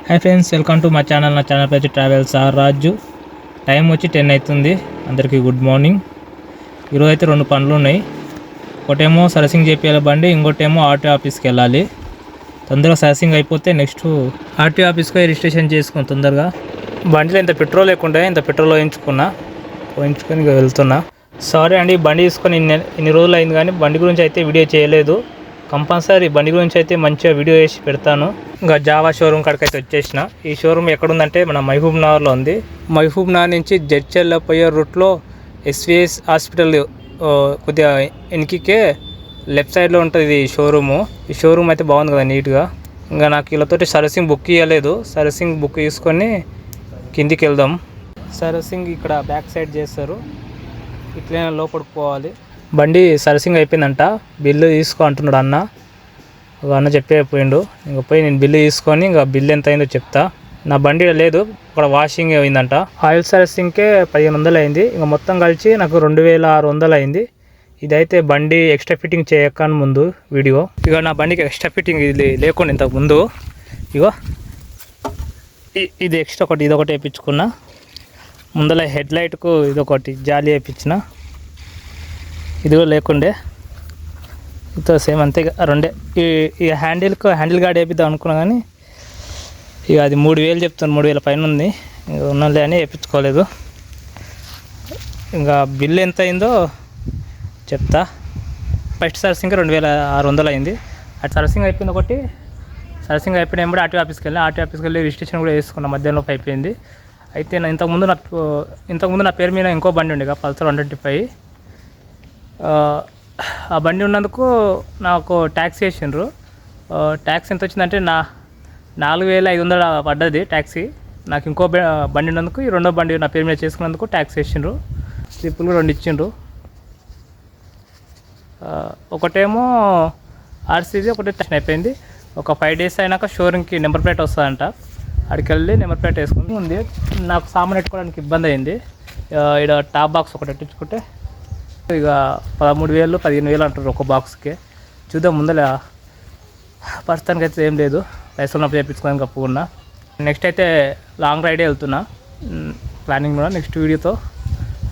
Hi friends, welcome to మా channel. నా channel పేరు ట్రావెల్స్ ఆర్ రాజు. టైం వచ్చి 10 అవుతుంది. అందరికీ గుడ్ మార్నింగ్. ఈరోజు అయితే 2 పనులు ఉన్నాయి. ఒకటేమో సర్వీసింగ్ చేయాలి బండి, ఇంకోటేమో ఆర్టీఓ ఆఫీస్కి వెళ్ళాలి. తొందరగా సర్వీసింగ్ అయిపోతే నెక్స్ట్ ఆర్టీఓ ఆఫీస్కి రిజిస్ట్రేషన్ చేసుకుని తొందరగా. బండిలో ఇంత పెట్రోల్ లేకుండా ఇంత పెట్రోల్ వేయించుకొని ఇక వెళ్తున్నా. సారీ అండి, బండి తీసుకొని ఇన్ని రోజులు అయింది, కానీ బండి గురించి అయితే వీడియో చేయలేదు. కంపల్సరీ బండి గురించి అయితే మంచిగా వీడియో వేసి పెడతాను. ఇంకా జావా షోరూమ్ కాడికి అయితే వచ్చేసిన. ఈ షోరూమ్ ఎక్కడుందంటే మన మహబూబ్ నగర్లో ఉంది. మహబూబ్ నగర్ నుంచి జడ్చర్ల పోయే రూట్లో ఎస్విఎస్ హాస్పిటల్ కొద్దిగా వెనకకే లెఫ్ట్ సైడ్లో ఉంటుంది ఈ షోరూము. ఈ షోరూమ్ అయితే బాగుంది కదా, నీట్గా. ఇంకా నాకు వీళ్ళతోటి సర్వీసింగ్ బుక్ ఇవ్వలేదు. సర్వీసింగ్ బుక్ తీసుకొని కిందికి వెళ్దాం. సర్వీసింగ్ ఇక్కడ బ్యాక్ సైడ్ చేస్తారు, ఇట్లనే లోపలికి పోవాలి. బండి సర్వీసింగ్ అయిపోయిందంట, బిల్లు తీసుకో అంటున్నాడు అన్న. అన్న చెప్పేపోయిండు. ఇంక పోయి నేను బిల్లు తీసుకొని ఇంకా బిల్లు ఎంత అయిందో చెప్తా. నా బండి లేదు, ఇక్కడ వాషింగ్ అయిందంట. ఆయిల్ సర్వీసింగ్కే 1500 అయింది. ఇంకా మొత్తం కలిసి నాకు 2600 అయింది. ఇదైతే బండి ఎక్స్ట్రా ఫిట్టింగ్ చేయక ముందు వీడియో. ఇక నా బండికి ఎక్స్ట్రా ఫిట్టింగ్ ఇది లేకుండా ఇంతకు ముందు ఇగో ఇది ఎక్స్ట్రా ఒకటి, ఇదొకటి వేయించుకున్నా. ముందర హెడ్ లైట్కు ఇదొకటి జాలి వేయించిన, ఇది కూడా లేకుండే. ఇంతో సేమ్ అంతే, రెండే. ఈ హ్యాండిల్ గార్డ్ వేపిద్దాం అనుకున్నా, కానీ ఇక అది 3000 చెప్తాను. 3000 పైన ఉంది. ఇంకా ఉన్నలే అని వేయించుకోలేదు. ఇంకా బిల్ ఎంత అయిందో చెప్తా. ఫస్ట్ సర్వీసింగ్ 2600 అయింది. అటు సర్వీసింగ్ అయిపోయింది ఒకటి. సర్వీసింగ్ అయిపోయిన వెంబడి ఆర్టీఓ ఆఫీస్కి వెళ్ళి రిజిస్ట్రేషన్ కూడా వేసుకున్నా. మధ్యాహ్నం అయిపోయింది. అయితే ఇంతకుముందు నా పేరు మీద ఇంకో బండి ఉండే, పల్సర్ 125. ఆ బండి ఉన్నందుకు నాకు ట్యాక్సీ వేసిండ్రు. ట్యాక్సీ ఎంత వచ్చిందంటే 4500 పడ్డది ట్యాక్సీ. నాకు ఇంకో బండి ఉన్నందుకు, ఈ రెండో బండి నా పేరు మీద చేసుకున్నందుకు ట్యాక్సీ వేసిండ్రు. స్లిప్పులు 2 ఇచ్చిండ్రు. ఒకటేమో ఆర్సీజీ, ఒకటి టెస్ట్ అయిపోయింది. ఒక 5 days అయినాక షోరూమ్కి నెంబర్ ప్లేట్ వస్తుందంట. అక్కడికి వెళ్ళి నెంబర్ ప్లేట్ వేసుకుని ఉంది. నాకు సామాన్ పెట్టుకోవడానికి ఇబ్బంది అయింది. ఇక్కడ టాప్ బాక్స్ ఒకటి పెట్టించుకుంటే ఇక 13,000 15,000 అంటారు ఒక బాక్స్కి. చూద్దాం, ముందర ప్రస్తుతానికి అయితే ఏం లేదు. పైసలు నప్పు చేయించుకోవడానికి అప్పుకున్నా. నెక్స్ట్ అయితే లాంగ్ రైడే వెళ్తున్నా. ప్లానింగ్ కూడా నెక్స్ట్ వీడియోతో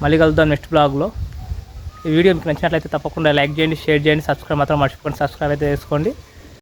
మళ్ళీ కలుద్దాం నెక్స్ట్ బ్లాగ్లో. ఈ వీడియో మీకు నచ్చినట్లయితే తప్పకుండా లైక్ చేయండి, షేర్ చేయండి, సబ్స్క్రైబ్ మాత్రం మర్చిపోండి. సబ్స్క్రైబ్ అయితే చేసుకోండి.